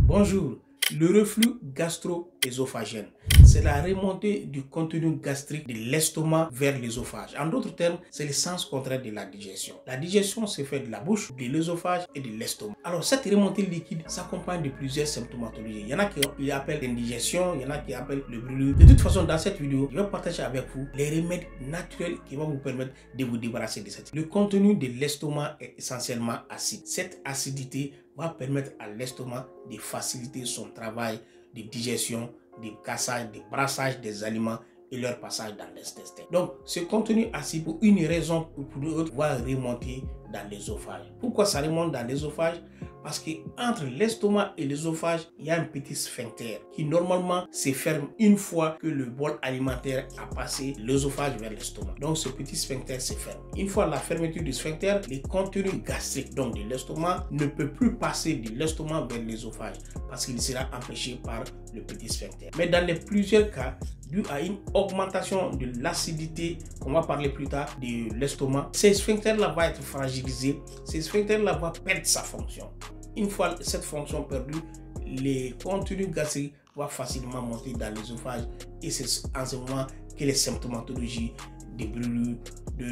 Bonjour, le reflux gastro-œsophagène, c'est la remontée du contenu gastrique de l'estomac vers l'œsophage. En d'autres termes, c'est le sens contraire de la digestion. La digestion se fait de la bouche, de l'œsophage et de l'estomac. Alors cette remontée liquide s'accompagne de plusieurs symptomatologies. Il y en a qui appellent l'indigestion, il y en a qui appellent le brûlure. De toute façon, dans cette vidéo, je vais partager avec vous les remèdes naturels qui vont vous permettre de vous débarrasser de cette. Le contenu de l'estomac est essentiellement acide. Cette acidité va permettre à l'estomac de faciliter son travail de digestion, de cassage, de brassage des aliments et leur passage dans l'intestin. Donc, ce contenu acide, pour une raison ou pour une autre, va remonter dans l'œsophage. Pourquoi ça remonte dans l'œsophage? Parce que entre l'estomac et l'œsophage, il y a un petit sphincter qui normalement se ferme une fois que le bol alimentaire a passé l'œsophage vers l'estomac. Donc ce petit sphincter se ferme. Une fois la fermeture du sphincter, le contenu gastrique donc de l'estomac ne peut plus passer de l'estomac vers l'œsophage parce qu'il sera empêché par le petit sphincter. Mais dans les plusieurs cas, dû à une augmentation de l'acidité, qu'on va parler plus tard, de l'estomac, ces sphincters-là vont être fragilisés, ces sphincters-là vont perdre sa fonction. Une fois cette fonction perdue, les contenus gastriques vont facilement monter dans l'œsophage et c'est en ce moment que les symptomatologies de brûlures,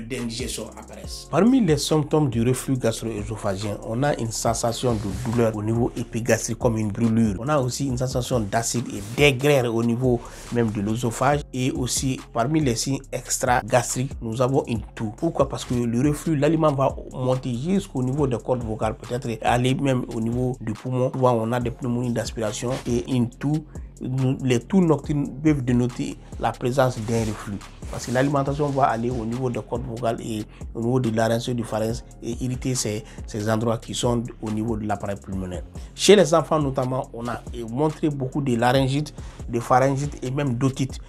d'indigestion apparaissent. Parmi les symptômes du reflux gastro-œsophagien, on a une sensation de douleur au niveau épigastrique comme une brûlure. On a aussi une sensation d'acide et d'aigreur au niveau même de l'œsophage. Et aussi, parmi les signes extra-gastriques, nous avons une toux. Pourquoi? Parce que le reflux, l'aliment va monter jusqu'au niveau des cordes vocales, peut-être aller même au niveau du poumon. Souvent, on a des pneumonies d'aspiration et une toux. Les toux nocturnes peuvent dénoter la présence d'un reflux parce que l'alimentation va aller au niveau des cordes vocales et au niveau du larynx et du pharynx et irriter ces endroits qui sont au niveau de l'appareil pulmonaire. Chez les enfants notamment, on a montré beaucoup de laryngite, de pharyngite et même d'otite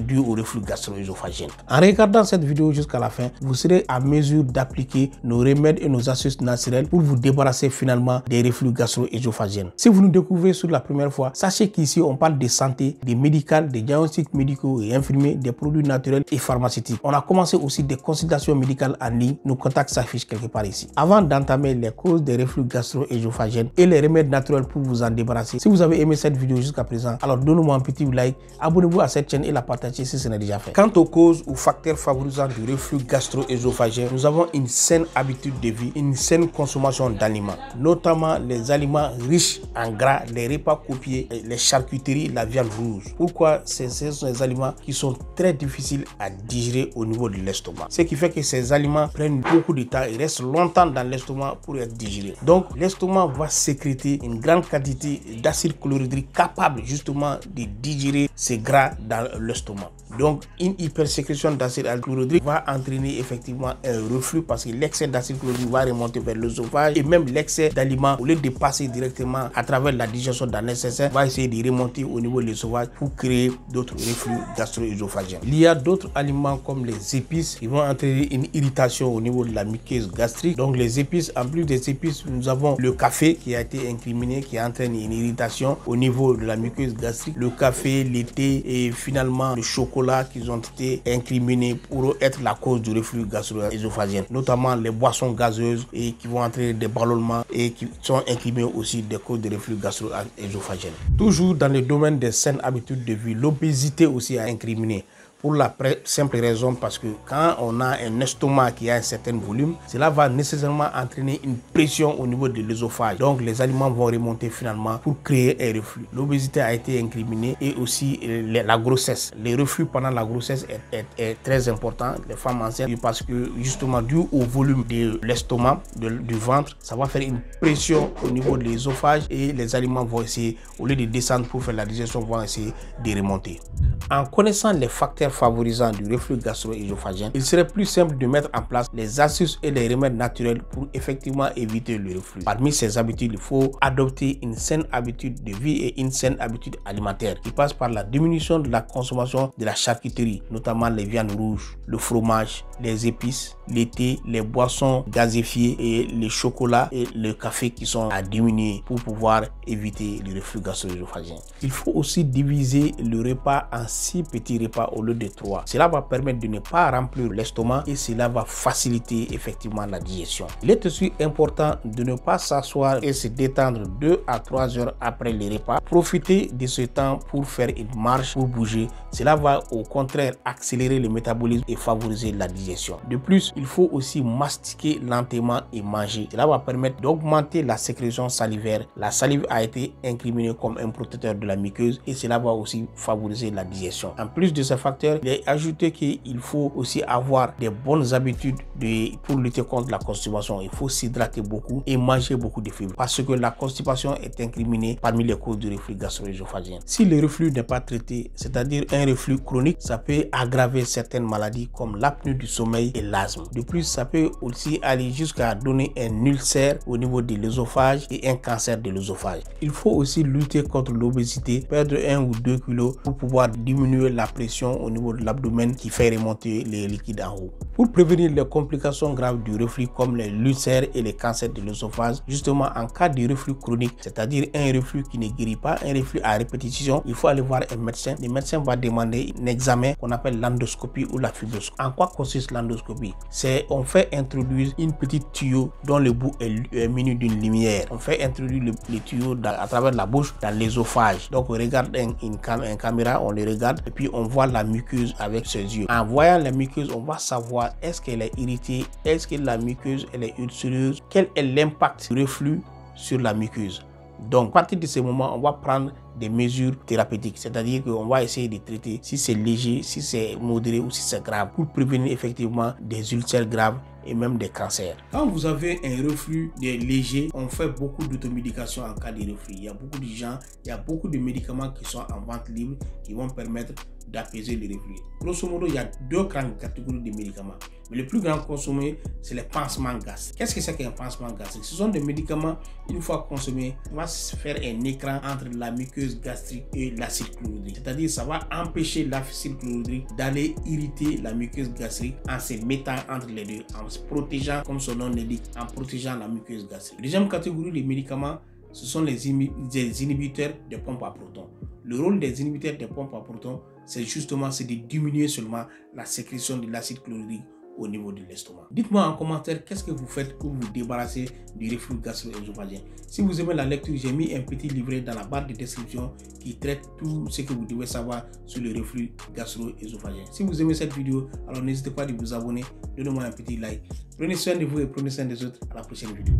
dû au reflux gastro-œsophagien. En regardant cette vidéo jusqu'à la fin, vous serez à mesure d'appliquer nos remèdes et nos astuces naturelles pour vous débarrasser finalement des reflux gastro-œsophagiens. Si vous nous découvrez sur la première fois, sachez qu'ici on parle de santé, des médicales, des diagnostics médicaux et infirmiers, des produits naturels et pharmaceutiques. On a commencé aussi des consultations médicales en ligne. Nos contacts s'affichent quelque part ici. Avant d'entamer les causes des reflux gastro-œsophagiens et les remèdes naturels pour vous en débarrasser, si vous avez aimé cette vidéo jusqu'à présent, alors donnez-moi un petit like, abonnez-vous à cette chaîne et la partager si ce n'est déjà fait. Quant aux causes ou facteurs favorisant du reflux gastro-œsophagien, nous avons une saine habitude de vie, une saine consommation d'aliments, notamment les aliments riches en gras, les repas copiés, les charcuteries, la viande rouge. Pourquoi? Ce sont des aliments qui sont très difficiles à digérer au niveau de l'estomac. Ce qui fait que ces aliments prennent beaucoup de temps et restent longtemps dans l'estomac pour être digérés. Donc l'estomac va sécréter une grande quantité d'acide chlorhydrique capable justement de digérer ces gras dans l'estomac. Donc une hypersécrétion d'acide chlorhydrique va entraîner effectivement un reflux parce que l'excès d'acide chlorhydrique va remonter vers l'œsophage et même l'excès d'aliments, au lieu de passer directement à travers la digestion dans l'intestin, va essayer de remonter au niveau de l'œsophage pour créer d'autres reflux gastro-œsophagiens. Il y a d'autres aliments comme les épices qui vont entraîner une irritation au niveau de la muqueuse gastrique. Donc les épices, en plus des épices, nous avons le café qui a été incriminé, qui entraîne une irritation au niveau de la muqueuse gastrique. Le café, le thé et finalement le chocolat qui ont été incriminés pour être la cause du reflux gastro-œsophagien, notamment les boissons gazeuses et qui vont entraîner des ballonnements et qui sont incriminées aussi des causes de reflux gastro-œsophagien. Toujours dans le domaine des saines habitudes de vie, l'obésité aussi est incriminée. Pour la simple raison parce que quand on a un estomac qui a un certain volume, cela va nécessairement entraîner une pression au niveau de l'œsophage. Donc les aliments vont remonter finalement pour créer un reflux. L'obésité a été incriminée et aussi la grossesse. Les reflux pendant la grossesse est très important. Les femmes enceintes, parce que justement dû au volume de l'estomac, du ventre, ça va faire une pression au niveau de l'œsophage et les aliments vont essayer, au lieu de descendre pour faire la digestion, vont essayer de remonter. En connaissant les facteurs favorisant du reflux gastro-œsophagien, il serait plus simple de mettre en place les astuces et les remèdes naturels pour effectivement éviter le reflux. Parmi ces habitudes, il faut adopter une saine habitude de vie et une saine habitude alimentaire qui passe par la diminution de la consommation de la charcuterie, notamment les viandes rouges, le fromage, les épices, les thés, les boissons gazéfiées et les chocolats et le café qui sont à diminuer pour pouvoir éviter le reflux gastro-œsophagien. Il faut aussi diviser le repas en 6 petits repas au lieu de 3. Cela va permettre de ne pas remplir l'estomac et cela va faciliter effectivement la digestion. Il est aussi important de ne pas s'asseoir et se détendre 2 à 3 heures après le repas. Profitez de ce temps pour faire une marche, pour bouger. Cela va au contraire accélérer le métabolisme et favoriser la digestion. De plus, il faut aussi mastiquer lentement et manger. Cela va permettre d'augmenter la sécrétion salivaire. La salive a été incriminée comme un protecteur de la muqueuse et cela va aussi favoriser la digestion. En plus de ces facteurs, il est ajouté qu'il faut aussi avoir des bonnes habitudes pour lutter contre la constipation. Il faut s'hydrater beaucoup et manger beaucoup de fibres parce que la constipation est incriminée parmi les causes du reflux gastro-œsophagien. Si le reflux n'est pas traité, c'est-à-dire un reflux chronique, ça peut aggraver certaines maladies comme l'apnée du sommeil et l'asthme. De plus, ça peut aussi aller jusqu'à donner un ulcère au niveau de l'œsophage et un cancer de l'œsophage. Il faut aussi lutter contre l'obésité, perdre 1 ou 2 kilos pour pouvoir diminuer la pression au niveau de l'abdomen qui fait remonter les liquides en haut. Pour prévenir les complications graves du reflux comme l'ulcère et les cancers de l'œsophage, justement en cas de reflux chronique, c'est-à-dire un reflux qui ne guérit pas, un reflux à répétition, il faut aller voir un médecin. Le médecin va demander un examen qu'on appelle l'endoscopie ou la fibroscopie. En quoi consiste l'endoscopie? C'est on fait introduire une petite tuyau dont le bout est muni d'une lumière. On fait introduire le tuyau à travers la bouche dans l'œsophage. Donc on regarde une caméra, on le regarde et puis on voit la muqueuse avec ses yeux. En voyant la muqueuse, on va savoir est-ce qu'elle est irritée, est-ce que la muqueuse elle est ulcéreuse, quel est l'impact du reflux sur la muqueuse. Donc, à partir de ce moment, on va prendre des mesures thérapeutiques, c'est-à-dire qu'on va essayer de traiter si c'est léger, si c'est modéré ou si c'est grave pour prévenir effectivement des ulcères graves et même des cancers. Quand vous avez un reflux léger, on fait beaucoup d'automédication en cas de reflux. Il y a beaucoup de gens, il y a beaucoup de médicaments qui sont en vente libre qui vont permettre d'apaiser le reflux. Grosso modo, il y a 2 grandes catégories de médicaments. Mais le plus grand consommé, c'est les pansements gastriques. Qu'est-ce que c'est qu'un pansement gastrique? Ce sont des médicaments, une fois consommés, on va se faire un écran entre la muqueuse gastrique et l'acide chlorhydrique. C'est-à-dire, ça va empêcher l'acide chlorhydrique d'aller irriter la muqueuse gastrique en se mettant entre les deux, en se protégeant, comme son nom l'indique, en protégeant la muqueuse gastrique. Deuxième catégorie de médicaments, ce sont les inhibiteurs de pompe à protons. Le rôle des inhibiteurs de pompe à protons, c'est justement de diminuer seulement la sécrétion de l'acide chlorhydrique au niveau de l'estomac. Dites-moi en commentaire qu'est-ce que vous faites pour vous débarrasser du reflux gastro-œsophagien. Si vous aimez la lecture, j'ai mis un petit livret dans la barre de description qui traite tout ce que vous devez savoir sur le reflux gastro-œsophagien. Si vous aimez cette vidéo, alors n'hésitez pas à vous abonner, donnez-moi un petit like. Prenez soin de vous et prenez soin des autres. À la prochaine vidéo.